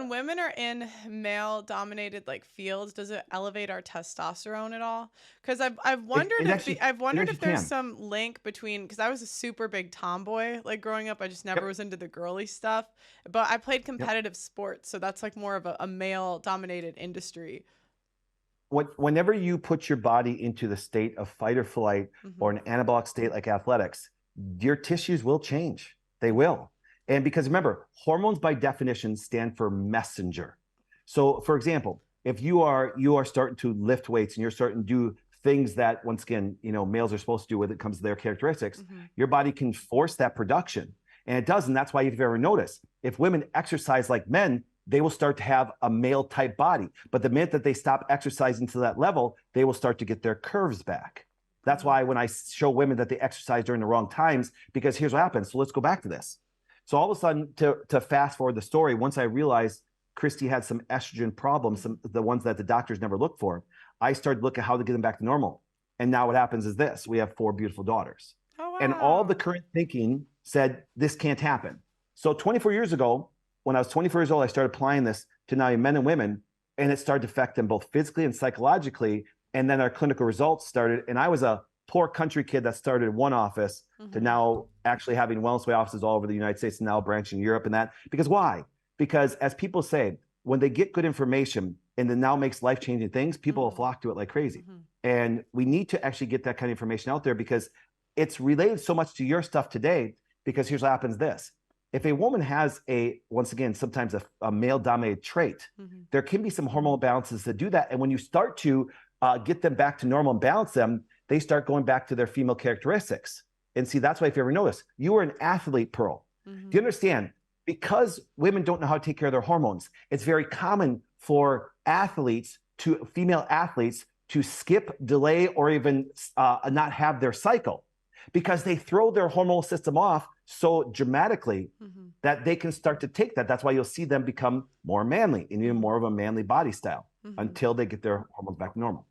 when women are in male dominated like fields, does it elevate our testosterone at all? Because I've wondered It if actually there's can. some link between, because I was a super big tomboy like growing up. I just never Yep. was into the girly stuff. But I played Yep. competitive sports, so that's like more of a male dominated industry. Whenever you put your body into the state of fight or flight or Hmm. an anabolic state like athletics, your tissues will change. They will. And because remember, hormones by definition stand for messenger. So for example, if you are starting to lift weights and you're starting to do things that once again, males are supposed to do when it comes to their characteristics, Hmm. your body can force that production. And it does. And that's why if you've ever noticed, if women exercise like men, they will start to have a male type body. But the minute that they stop exercising to that level, they will start to get their curves back. That's Oh. why when I show women that they exercise during the wrong times, because here's what happens. So let's go back to this. So all of a sudden, to fast forward the story, once I realized Christy had some estrogen problems, Hmm. the ones that the doctors never looked for, I started looking at how to get them back to normal. And now what happens is this: we have four beautiful daughters. Oh And all the wow. current thinking said this can't happen. So 24 years ago, when I was 24 years old, I started applying this to now men and women, and it started to affect them both physically and psychologically. And then our clinical results started. And I was a poor country kid that started one office to Hmm. now actually having wellness way offices all over the United States and now branching Europe and that. Because why? Because as people say, when they get good information and then now makes life changing things, people will Hmm. flock to it like crazy. Hmm. And we need to actually get that kind of information out there because it's related so much to your stuff today. Because here's what happens: this if a woman has once again, sometimes a male dominated trait, Hmm. there can be some hormonal balances that do that. And when you start to get them back to normal and balance them, they start going back to their female characteristics. And see, that's why if you ever notice, you were an athlete, Pearl. Do you Hmm. understand? Because women don't know how to take care of their hormones, it's very common for female athletes, to skip, delay, or even not have their cycle because they throw their hormonal system off so dramatically Hmm. that they can start to take that. That's why you'll see them become more manly and even Hmm. more of a manly body style Hmm. until they get their hormones back to normal.